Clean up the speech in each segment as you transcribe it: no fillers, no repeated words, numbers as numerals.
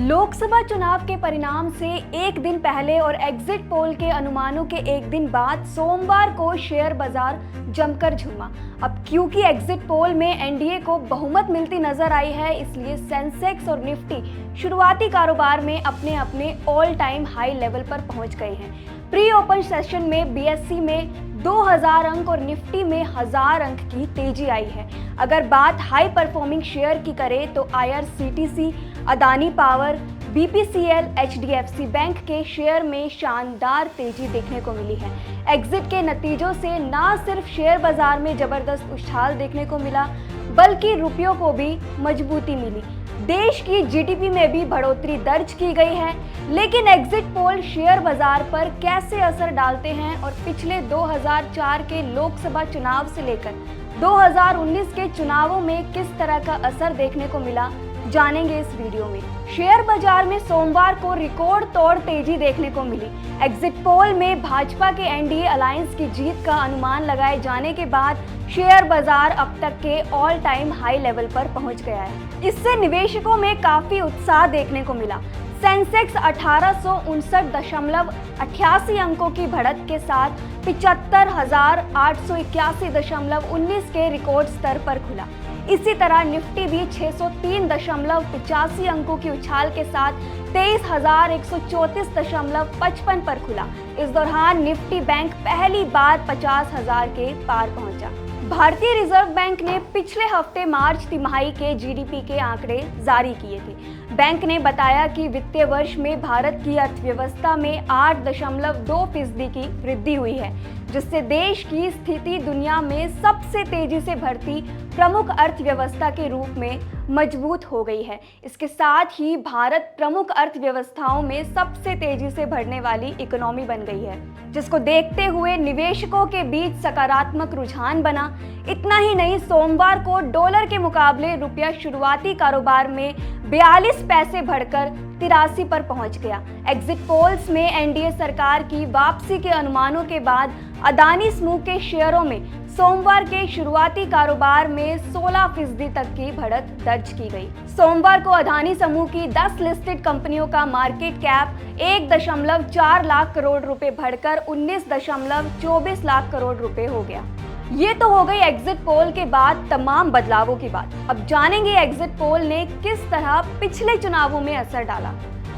लोकसभा चुनाव के परिणाम से एक दिन पहले और एग्जिट पोल के अनुमानों के एक दिन बाद सोमवार को शेयर बाजार जमकर झूमा। अब क्योंकि एग्जिट पोल में एनडीए को बहुमत मिलती नजर आई है, इसलिए सेंसेक्स और निफ्टी शुरुआती कारोबार में अपने अपने ऑल टाइम हाई लेवल पर पहुंच गए हैं। प्री ओपन सेशन में बीएसई में 2000 अंक और निफ्टी में 1000 अंक की तेजी आई है। अगर बात हाई परफॉर्मिंग शेयर की करें तो IRCTC, Adani power, BPCL, HDFC bank के शेयर में शानदार तेजी देखने को मिली है। एग्जिट के नतीजों से न सिर्फ शेयर बाजार में जबरदस्त उछाल देखने को मिला, बल्कि रुपयों को भी मजबूती मिली। देश की जीडीपी में भी बढ़ोतरी दर्ज की गई है। लेकिन एग्जिट पोल शेयर बाजार पर कैसे असर डालते हैं और पिछले 2004 के लोकसभा चुनाव से लेकर 2019 के चुनावों में किस तरह का असर देखने को मिला, जानेंगे इस वीडियो में। शेयर बाजार में सोमवार को रिकॉर्ड तोड़ तेजी देखने को मिली। एग्जिट पोल में भाजपा के एनडीए अलायंस की जीत का अनुमान लगाए जाने के बाद शेयर बाजार अब तक के ऑल टाइम हाई लेवल पर पहुंच गया है। इससे निवेशकों में काफी उत्साह देखने को मिला। सेंसेक्स 1859.88 अंकों की बढ़त के साथ 75,881.19 के रिकॉर्ड स्तर पर खुला। इसी तरह निफ्टी भी 603.85 अंकों की उछाल के साथ 23,134.55 पर खुला। इस दौरान निफ्टी बैंक पहली बार 50,000 के पार पहुंचा। भारतीय रिजर्व बैंक ने पिछले हफ्ते मार्च तिमाही के जीडीपी के आंकड़े जारी किए थे। बैंक ने बताया कि वित्तीय वर्ष में भारत की अर्थव्यवस्था में 8.2% की वृद्धि हुई है, जिससे देश की स्थिति दुनिया में सबसे तेजी से बढ़ती प्रमुख अर्थव्यवस्था के रूप में मजबूत हो गई है। इसके साथ ही भारत प्रमुख अर्थव्यवस्थाओं में सबसे तेजी से बढ़ने वाली इकोनॉमी बन गई है, जिसको देखते हुए निवेशकों के बीच सकारात्मक रुझान बना। इतना ही नहीं, सोमवार को डॉलर के मुकाबले रुपया शुरुआती कारोबार में 42 पैसे बढ़कर 83 पर पहुंच गया। एग्जिट पोल्स में एनडीए सरकार की वापसी के अनुमानों के बाद अदानी समूह के शेयरों में सोमवार के शुरुआती कारोबार में 16% तक की बढ़त दर्ज की गई। सोमवार को अदानी समूह की 10 लिस्टेड कंपनियों का मार्केट कैप 1.4 लाख करोड़ रुपए बढ़कर 19.24 लाख करोड़ रुपए हो गया। ये तो हो गई एग्जिट पोल के बाद तमाम बदलावों की बात। अब जानेंगे एग्जिट पोल ने किस तरह पिछले चुनावों में असर डाला।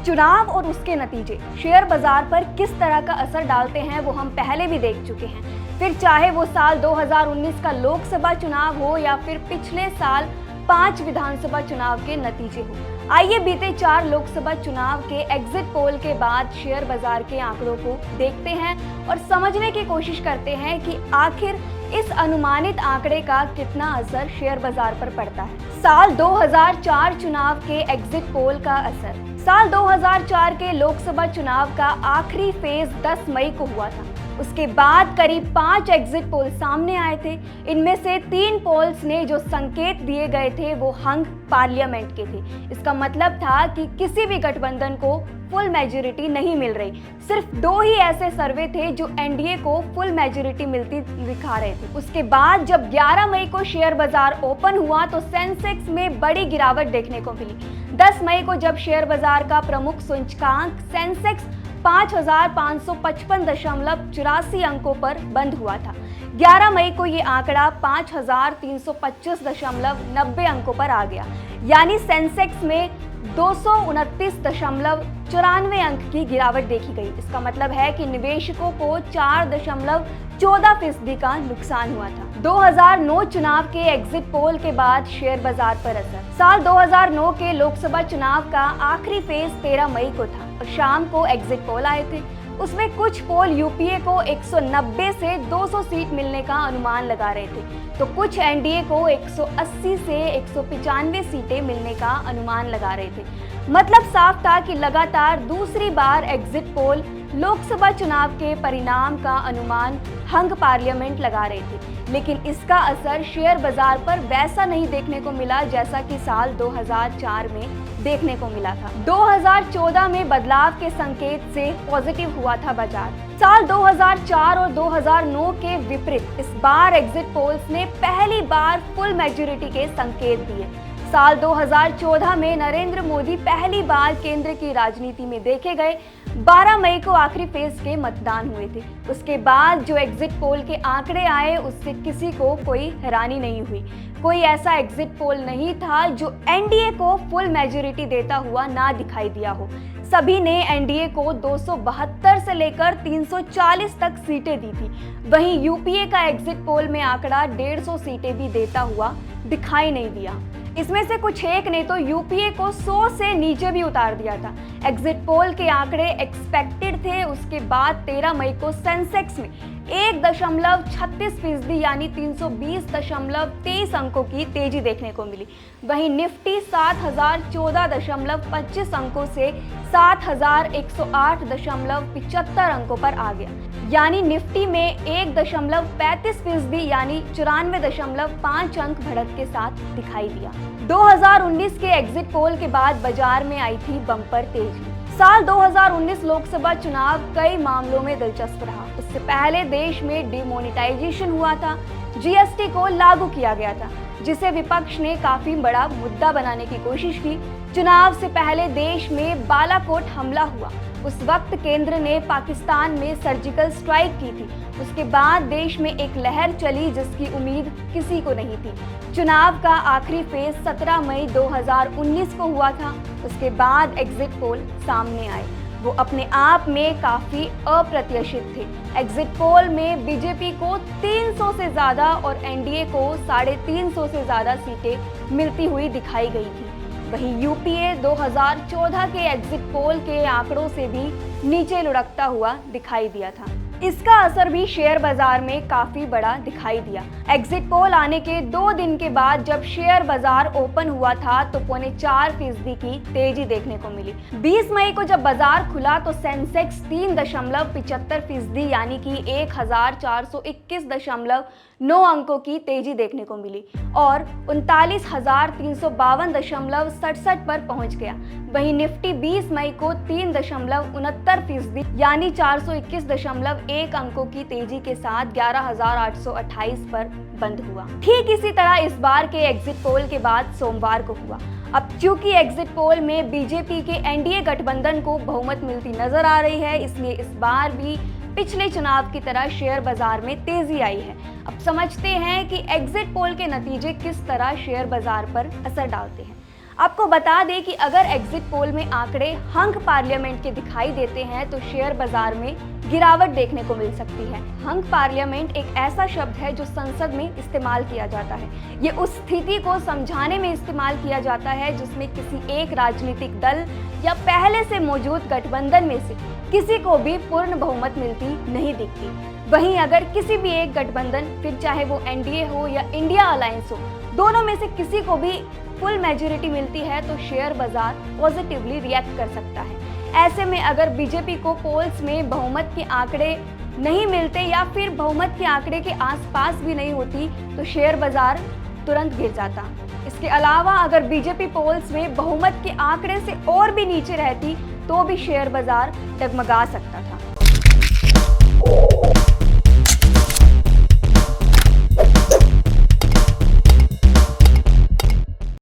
चुनाव और उसके नतीजे शेयर बाजार पर किस तरह का असर डालते हैं वो हम पहले भी देख चुके हैं। फिर चाहे वो साल 2019 का लोकसभा चुनाव हो या फिर पिछले साल 5 विधानसभा चुनाव के नतीजे हो। आइए बीते 4 लोकसभा चुनाव के एग्जिट पोल के बाद शेयर बाजार के आंकड़ों को देखते हैं और समझने की कोशिश करते हैं कि आखिर इस अनुमानित आंकड़े का कितना असर शेयर बाजार पर पड़ता है। साल 2004 चुनाव के एग्जिट पोल का असर। साल 2004 के लोकसभा चुनाव का आखिरी फेज 10 मई को हुआ था। उसके बाद करीब 5 एग्जिट पोल सामने आए थे। इनमें से 3 पोल्स ने जो संकेत दिए गए थे वो हंग पार्लियामेंट के थे। इसका मतलब था कि किसी भी गठबंधन को फुल मेजॉरिटी नहीं मिल रही। सिर्फ 2 ही ऐसे सर्वे थे जो एनडीए को फुल मेजॉरिटी मिलती दिखा रहे थे। उसके बाद जब 11 मई को शेयर बाजार ओपन हुआ तो सेंसेक्स में बड़ी गिरावट देखने को मिली। 10 मई को जब शेयर बाजार का प्रमुख सूचकांक सेंसेक्स 5,555.84 अंकों पर बंद हुआ था। 11 मई को ये आंकड़ा 5,325.90 अंकों पर आ गया, यानी सेंसेक्स में 229.94 अंक की गिरावट देखी गई। इसका मतलब है कि निवेशकों को 4.14% का नुकसान हुआ था। 2009 चुनाव के एग्जिट पोल के बाद शेयर बाजार पर असर। साल 2009 के लोकसभा चुनाव का आखिरी फेज 13 मई को था और शाम को एग्जिट पोल आए थे। उसमें कुछ पोल यूपीए को 190 से 200 सीट मिलने का अनुमान लगा रहे थे, तो कुछ एनडीए को 180 से 195 सीटें मिलने का अनुमान लगा रहे थे। मतलब साफ था कि लगातार दूसरी बार एग्जिट पोल लोकसभा चुनाव के परिणाम का अनुमान हंग पार्लियामेंट लगा रहे थे, लेकिन इसका असर शेयर बाजार पर वैसा नहीं देखने को मिला जैसा कि साल 2004 में देखने को मिला था। 2014 में बदलाव के संकेत से पॉजिटिव हुआ था बाजार। साल 2004 और 2009 के विपरीत इस बार एग्जिट पोल्स ने पहली बार फुल मेजॉरिटी के संकेत दिए। साल 2014 में नरेंद्र मोदी पहली बार केंद्र की राजनीति में देखे गए। 12 मई को आखिरी फेज के मतदान हुए थे। उसके बाद जो एग्जिट पोल के आंकड़े आए उससे किसी को कोई हैरानी नहीं हुई। कोई ऐसा एग्जिट पोल नहीं था जो एनडीए को फुल मेजॉरिटी देता हुआ ना दिखाई दिया हो। सभी ने एनडीए को 272 से लेकर 340 तक सीटें दी थी। वहीं यूपीए का एग्जिट पोल में आंकड़ा 150 सीटें भी देता हुआ दिखाई नहीं दिया। इसमें से कुछ एक ने तो यूपीए को 100 से नीचे भी उतार दिया था। एग्जिट पोल के आंकड़े एक्सपेक्टेड थे। उसके बाद 13 मई को सेंसेक्स में 1.36% यानी 320.23 अंकों की तेजी देखने को मिली। वहीं निफ्टी 7014.25 अंकों से 7108.75 अंकों पर आ गया, यानी निफ्टी में 1.35% यानी 94.5 अंक बढ़त के साथ दिखाई दिया। 2019 के एग्जिट पोल के बाद बाजार में आई थी बम्पर तेजी। साल 2019 लोकसभा चुनाव कई मामलों में दिलचस्प रहा। उससे पहले देश में डिमोनेटाइजेशन हुआ था, जीएसटी को लागू किया गया था, जिसे विपक्ष ने काफी बड़ा मुद्दा बनाने की कोशिश की। चुनाव से पहले देश में बालाकोट हमला हुआ। उस वक्त केंद्र ने पाकिस्तान में सर्जिकल स्ट्राइक की थी। उसके बाद देश में एक लहर चली जिसकी उम्मीद किसी को नहीं थी। चुनाव का आखिरी फेज 17 मई 2019 को हुआ था। उसके बाद एग्जिट पोल सामने आए। वो अपने आप में काफी अप्रत्याशित थे। एग्जिट पोल में बीजेपी को 300 से ज्यादा और एनडीए को 350 से ज्यादा सीटें मिलती हुई दिखाई गई थी। वहीं यूपीए 2014 के एग्जिट पोल के आंकड़ों से भी नीचे लुढ़कता हुआ दिखाई दिया था। इसका असर भी शेयर बाजार में काफी बड़ा दिखाई दिया। एग्जिट पोल आने के 2 दिन के बाद जब शेयर बाजार ओपन हुआ था तो 4.25% की तेजी देखने को मिली। 20 मई को जब बाजार खुला तो सेंसेक्स 3.75% यानी कि 1421.9 अंकों की तेजी देखने को मिली और 39,352.67 पर पहुंच गया। वहीं निफ्टी 20 मई को 3.69% यानी 421.1 अंकों की तेजी के साथ 11,828 पर बंद हुआ। ठीक इसी तरह इस बार के एग्जिट पोल के बाद सोमवार को हुआ। अब चूंकि एग्जिट पोल में बीजेपी के एनडीए गठबंधन को बहुमत मिलती नजर आ रही है, इसलिए इस बार भी पिछले चुनाव की तरह शेयर बाजार में तेजी आई है। अब समझते हैं कि एग्जिट पोल के नतीजे किस तरह शेयर बाजार पर असर डालते हैं। आपको बता दें कि अगर एग्जिट पोल में आंकड़े हंग पार्लियामेंट के दिखाई देते हैं तो शेयर बाजार में गिरावट देखने को मिल सकती है। हंग पार्लियामेंट एक ऐसा शब्द है जो संसद में इस्तेमाल किया जाता है। ये उस स्थिति को समझाने में इस्तेमाल किया जाता है जिसमें किसी एक राजनीतिक दल या पहले से मौजूद गठबंधन में से किसी को भी पूर्ण बहुमत मिलती नहीं दिखती। वहीं अगर किसी भी एक गठबंधन, फिर चाहे वो एनडीए हो या इंडिया अलायंस हो, दोनों में से किसी को भी फुल मेजॉरिटी मिलती है तो शेयर बाजार पॉजिटिवली रिएक्ट कर सकता है। ऐसे में अगर बीजेपी को पोल्स में बहुमत के आंकड़े नहीं मिलते या फिर बहुमत के आंकड़े के आसपास भी नहीं होती तो शेयर बाजार तुरंत गिर जाता। इसके अलावा अगर बीजेपी पोल्स में बहुमत के आंकड़े से और भी नीचे रहती तो भी शेयर बाजार डगमगा सकता था।